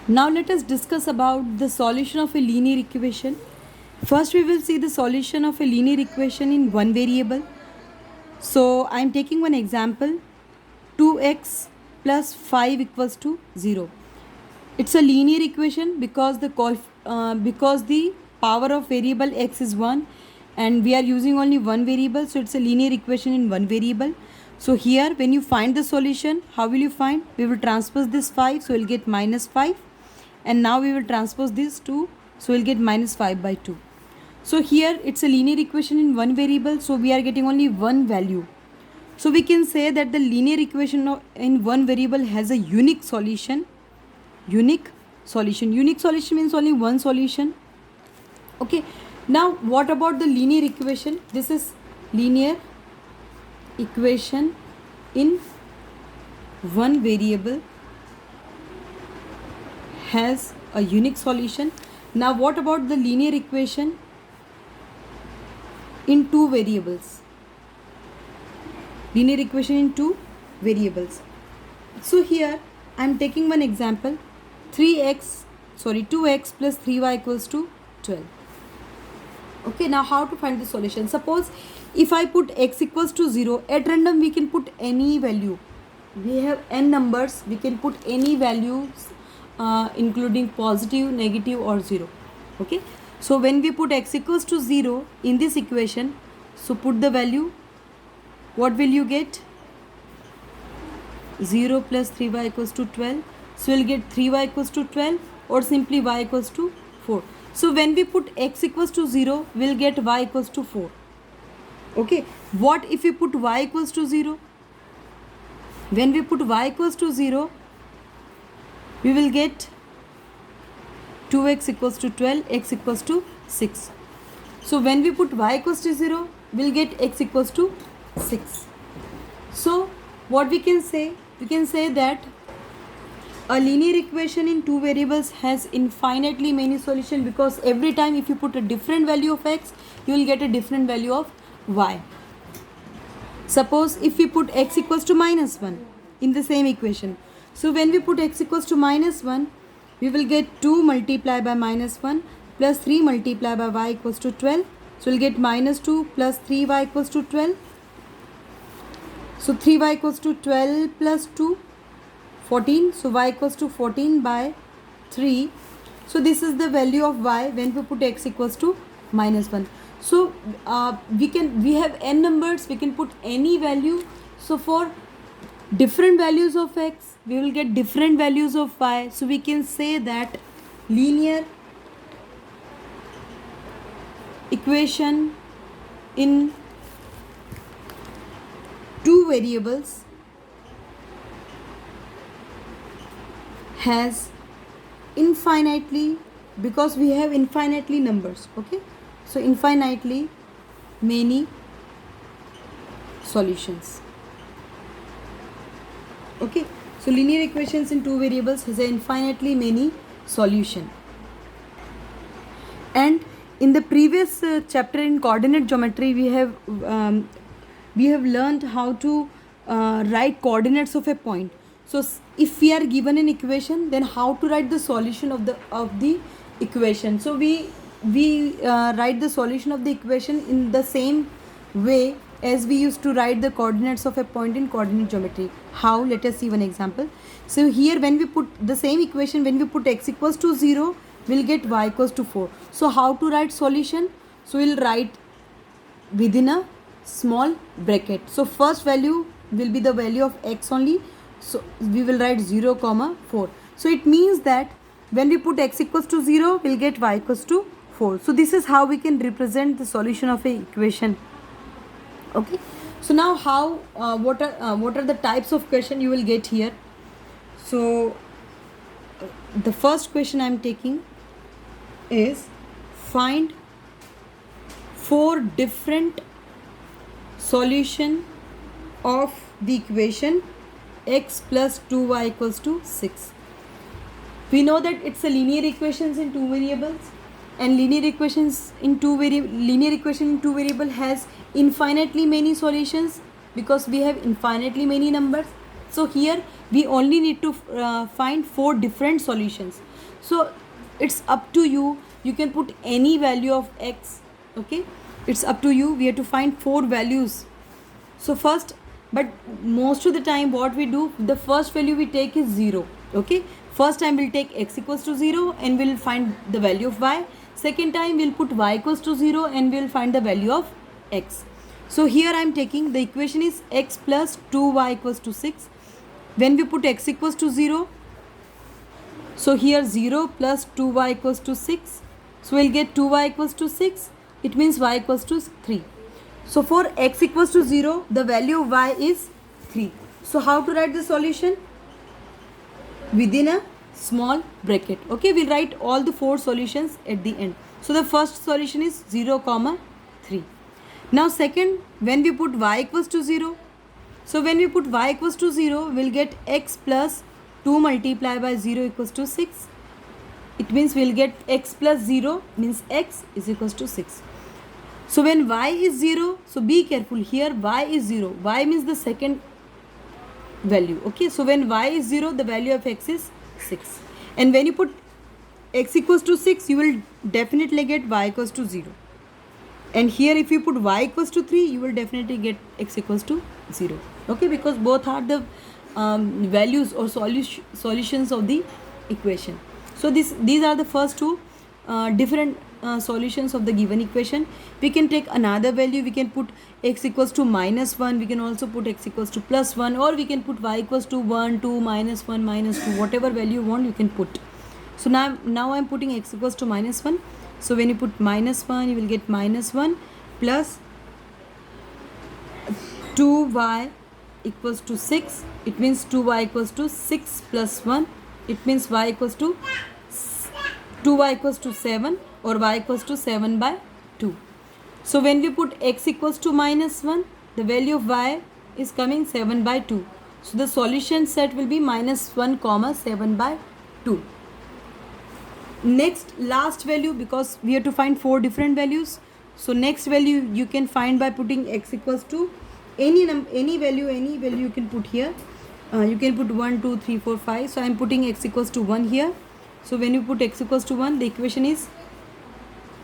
Now let us discuss about the solution of a linear equation. First we will see the solution of a linear equation in one variable. So I am taking one example, 2x plus 5 equals to 0. It's a linear equation because the power of variable x is 1 and we are using only one variable, so it's a linear equation in one variable. So here when you find the solution, how will you find? We will transpose this 5, so we'll get minus 5, and now we will transpose this 2, so we'll get minus 5 by 2. So here it's a linear equation in one variable, so we are getting only one value. So we can say that the linear equation in one variable has a unique solution. Unique solution means only one solution. Okay, now what about the linear equation? This is linear equation in one variable has a unique solution. Now what about the linear equation in two variables? Linear equation in two variables. So here I am taking one example, 2x plus 3y equals to 12. Okay, now how to find the solution? Suppose if I put x equals to 0, at random we can put any value. We have n numbers, we can put any values including positive, negative or 0. Okay, so when we put x equals to 0 in this equation, so put the value, what will you get? 0 plus 3y equals to 12. So we'll get 3y equals to 12 or simply y equals to 4. So when we put x equals to 0, we'll get y equals to 4. Okay, what if we put y equals to 0? When we put y equals to 0, we will get 2x equals to 12, x equals to 6. So when we put y equals to 0, we'll get x equals to 6. So what we can say? We can say that a linear equation in two variables has infinitely many solutions, because every time if you put a different value of x, you will get a different value of y. Suppose if we put x equals to minus 1 in the same equation, so when we put x equals to minus 1, we will get 2 multiplied by minus 1 plus 3 multiplied by y equals to 12. So we'll get minus 2 plus 3y equals to 12. So 3y equals to 12 plus 2, 14. So y equals to 14 by 3. So this is the value of y when we put x equals to minus 1. So we have n numbers, we can put any value. So for different values of x, we will get different values of y. So we can say that linear equation in two variables has infinitely, because we have infinitely numbers. Okay, so infinitely many solutions. Okay, so linear equations in two variables has infinitely many solution. And in the previous chapter in coordinate geometry, we have learned how to write coordinates of a point. So if we are given an equation, then how to write the solution of the equation. So we write the solution of the equation in the same way as we used to write the coordinates of a point in coordinate geometry. How? Let us see one example. So here when we put the same equation, when we put x equals to 0, we'll get y equals to 4. So how to write solution? So we'll write within a small bracket. So first value will be the value of x only. So we will write 0 comma 4. So it means that when we put x equals to 0, we'll get y equals to 4. So this is how we can represent the solution of an equation. Okay, so now how what are the types of question you will get here? So the first question I am taking is find 4 different solution of the equation x plus 2y equals to 6. We know that it's a linear equations in two variables, and linear equation in two variable has infinitely many solutions because we have infinitely many numbers. So here we only need to find 4 different solutions. So it's up to you, you can put any value of x. Okay, it's up to you, we have to find 4 values. So first, but most of the time what we do, the first value we take is 0. Okay, first time we'll take x equals to 0 and we'll find the value of y. Second time we'll put y equals to 0 and we'll find the value of x. So here I'm taking the equation is x plus 2y equals to 6. When we put x equals to 0, so here 0 plus 2y equals to 6. So we'll get 2y equals to 6. It means y equals to 3. So for x equals to 0, the value of y is 3. So how to write the solution? Within a small bracket. Okay, we'll write all the 4 solutions at the end. So the first solution is 0, 3. Now second, when we put y equals to 0, so when we put y equals to 0, we'll get x plus 2 multiplied by 0 equals to 6. It means we'll get x plus 0 means x is equals to 6. So when y is 0, so be careful here, y is 0. Y means the second value. Okay, so when y is 0, the value of x is 6. And when you put x equals to 6, you will definitely get y equals to 0. And here if you put y equals to 3, you will definitely get x equals to 0. Okay, because both are the values or solutions of the equation. So these are the first 2 different solutions of the given equation. We can take another value, we can put x equals to minus 1, we can also put x equals to plus 1, or we can put y equals to 1, 2, minus 1, minus 2, whatever value you want you can put. So now I'm putting x equals to minus 1. So when you put minus 1, you will get minus 1 plus 2y equals to 6. It means 2y equals to 6 plus 1. It means y equals to 2y equals to 7 or y equals to 7 by 2. So when we put x equals to minus 1, the value of y is coming 7 by 2. So the solution set will be minus 1 comma 7 by 2. Next, last value, because we have to find 4 different values. So next value you can find by putting x equals to any value you can put here. You can put 1, 2, 3, 4, 5. So I am putting x equals to 1 here. So when you put x equals to 1, the equation is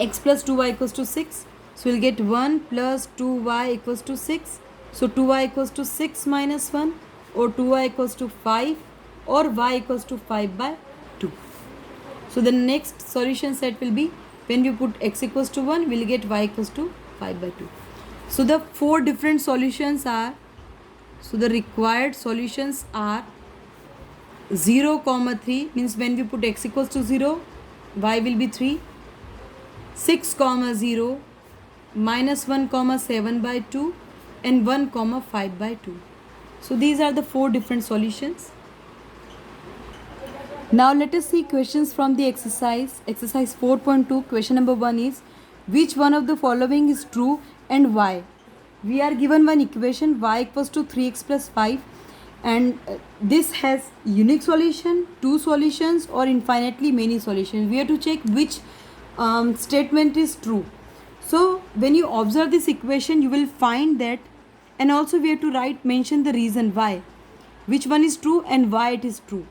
x plus 2y equals to 6. So we'll get 1 plus 2y equals to 6. So 2y equals to 6 minus 1, or 2y equals to 5, or y equals to 5 by 2. So the next solution set will be, when we put x equals to 1, we'll get y equals to 5 by 2. So the 4 different solutions are, so the required solutions are 0, 3, means when we put x equals to 0, y will be 3. 6, 0, minus 1, 7 by 2, and 1, 5 by 2. So these are the 4 different solutions. Now let us see questions from the exercise. Exercise 4.2, question number 1 is, which one of the following is true and why? We are given one equation, y equals to 3x plus 5, and this has unique solution, 2 solutions, or infinitely many solutions. We have to check which statement is true. So when you observe this equation, you will find that, and also we have to mention the reason why, which one is true and why it is true.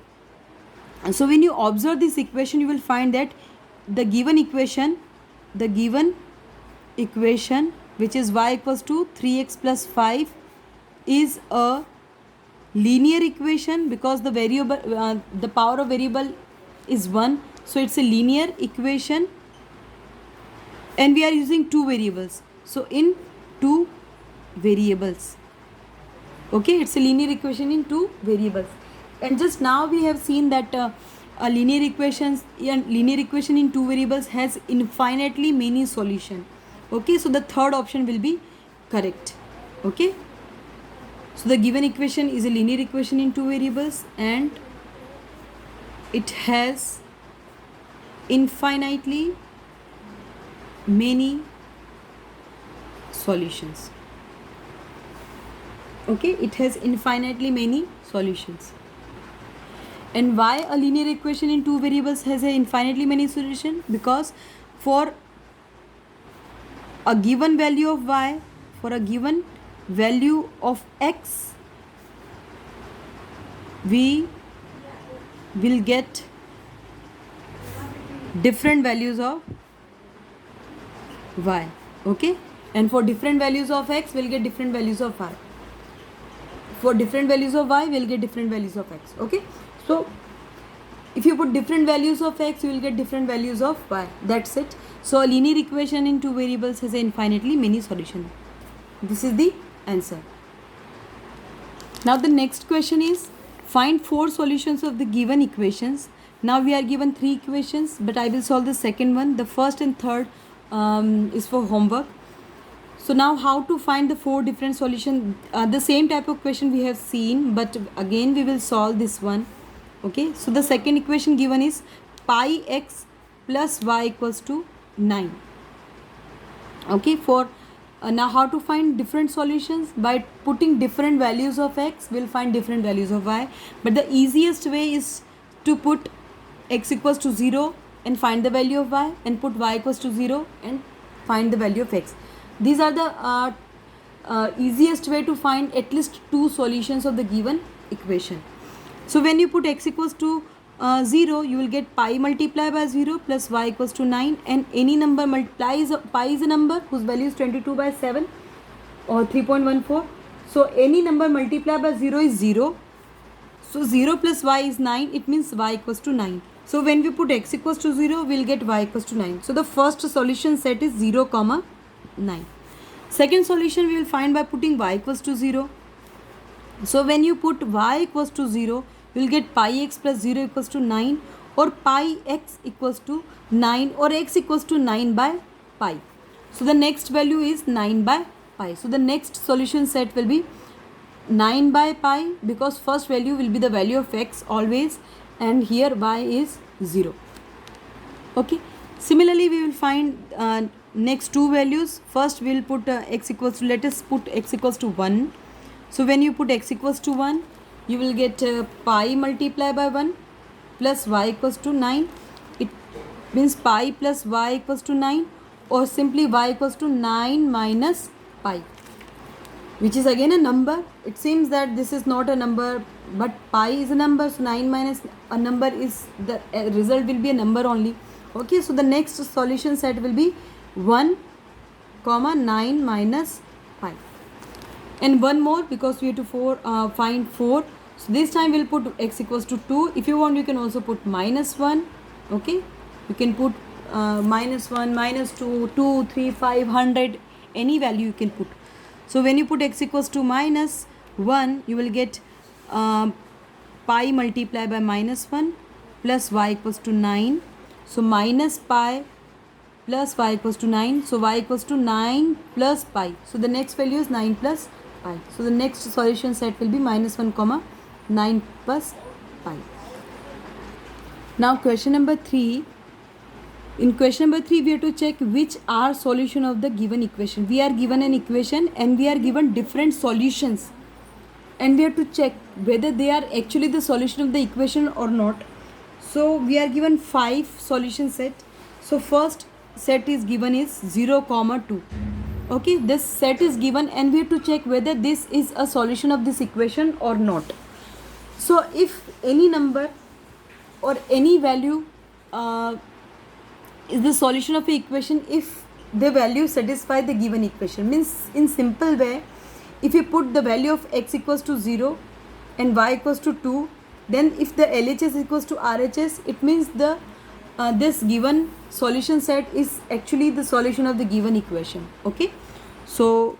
And so when you observe this equation, you will find that the given equation which is y equals to 3x plus 5 is a linear equation, because the variable the power of variable is 1, so it's a linear equation, and we are using 2 variables. So in 2 variables, okay, it's a linear equation in 2 variables. And just now we have seen that a linear equation in 2 variables has infinitely many solutions. Okay, so the third option will be correct. Okay, so the given equation is a linear equation in 2 variables and it has infinitely many solutions. Okay, it has infinitely many solutions. And why a linear equation in 2 variables has a infinitely many solution? Because for a given value of y, for a given value of x, we will get different values of y. Okay, and for different values of x we'll get different values of y. For different values of y we'll get different values of x. Okay, so if you put different values of x, you will get different values of y. That's it. So a linear equation in two variables has infinitely many solutions. This is the answer. Now the next question is, find four solutions of the given equations. Now we are given three equations, but I will solve the second one. The first and third is for homework. So now how to find the four different solutions? The same type of question we have seen, but again we will solve this one. Okay, so the second equation given is pi x plus y equals to 9. Okay, for now how to find different solutions? By putting different values of x, we'll find different values of y. But the easiest way is to put x equals to 0 and find the value of y, and put y equals to 0 and find the value of x. These are the easiest way to find at least two solutions of the given equation. So when you put x equals to 0, you will get pi multiplied by 0 plus y equals to 9, and any number multiplies, pi is a number whose value is 22 by 7 or 3.14. So any number multiplied by 0 is 0. So 0 plus y is 9, it means y equals to 9. So when we put x equals to 0, we will get y equals to 9. So the first solution set is 0, 9. Second solution we will find by putting y equals to 0. So when you put y equals to 0, you will get pi x plus 0 equals to 9, or pi x equals to 9, or x equals to 9 by pi. So the next value is 9 by pi. So the next solution set will be 9 by pi, because first value will be the value of x always, and here y is 0. Okay, similarly we will find next two values. First we will put x equals to, let us put x equals to 1. So when you put x equals to 1, you will get pi multiplied by 1 plus y equals to 9. It means pi plus y equals to 9, or simply y equals to 9 minus pi, which is again a number. It seems that this is not a number, but pi is a number, so 9 minus a number is, the result will be a number only. Okay, so the next solution set will be 1, 9 minus pi. And one more, because we have to find 4. So this time we'll put x equals to 2. If you want, you can also put minus 1. Okay, you can put minus 1, minus 2, 2, 3, 5, 100, any value you can put. So when you put x equals to minus 1, you will get pi multiplied by minus 1 plus y equals to 9. So minus pi plus y equals to 9. So y equals to 9 plus pi. So the next value is 9 plus pi. So the next solution set will be minus 1, 9 plus pi. Now question number 3. In question number 3, we have to check which are solution of the given equation. We are given an equation and we are given different solutions, and we have to check whether they are actually the solution of the equation or not. So we are given 5 solution set. So first set is given is 0, 2. Okay, this set is given and we have to check whether this is a solution of this equation or not. So if any number or any value is the solution of an equation, if the value satisfy the given equation, means in simple way, if you put the value of x equals to 0 and y equals to 2, then if the LHS equals to RHS, it means the this given solution set is actually the solution of the given equation. Okay, so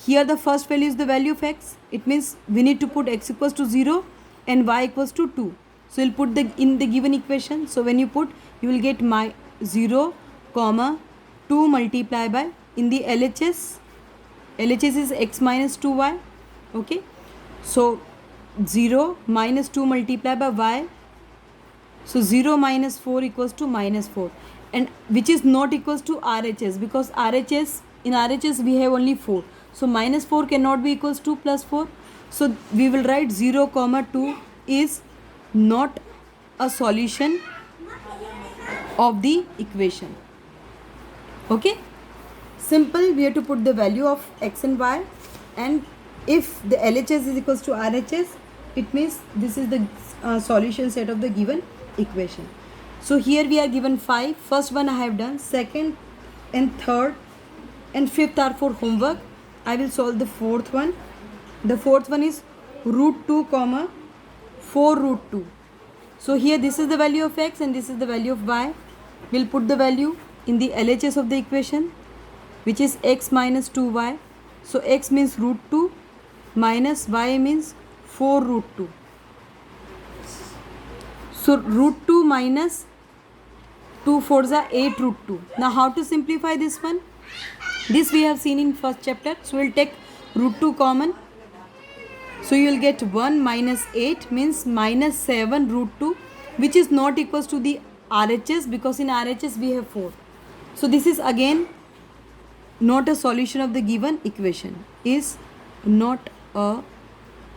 here the first value is the value of x. It means we need to put x equals to 0 and y equals to 2. So you'll put the in the given equation. So when you put, you will get my 0, 2 multiplied by, in the LHS is x minus 2y. Okay, so 0 minus 2 multiplied by y. So 0 minus 4 equals to minus 4, and which is not equals to RHS, because in RHS we have only 4. So minus 4 cannot be equals to plus 4. So we will write 0, 2 is not a solution of the equation. Okay, simple. We have to put the value of x and y, and if the LHS is equals to RHS, it means this is the solution set of the given equation. So here we are given 5. First one I have done. Second and third and fifth are for homework. I will solve the fourth one. The fourth one is root 2 comma 4 root 2. So here this is the value of x and this is the value of y. We'll put the value in the LHS of the equation, which is x minus 2y. So x means root 2 minus y means 4 root 2. So root 2 minus 2 4s are 8 root 2. Now how to simplify this one? This we have seen in first chapter. So we'll take root 2 common. So you will get 1 minus 8 means minus 7 root 2, which is not equals to the RHS, because in RHS we have 4. So this is again not a solution of the given equation. Is not a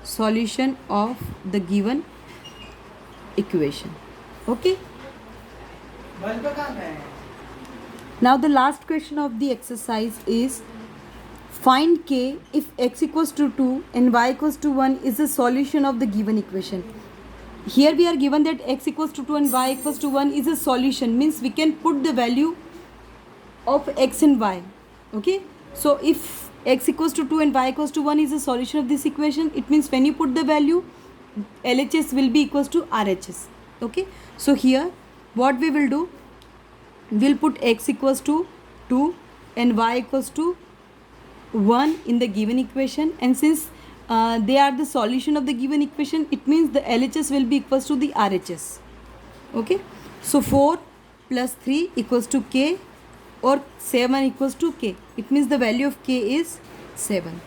solution of the given equation. Okay. Now the last question of the exercise is find k if x equals to 2 and y equals to 1 is a solution of the given equation. Here we are given that x equals to 2 and y equals to 1 is a solution, means we can put the value of x and y. Okay. So if x equals to 2 and y equals to 1 is a solution of this equation, it means when you put the value, LHS will be equals to RHS. Okay. So here what we will do, we'll put x equals to 2 and y equals to 1 in the given equation, and since they are the solution of the given equation, it means the LHS will be equals to the RHS. Okay. So 4 plus 3 equals to k, or 7 equals to k. It means the value of k is 7.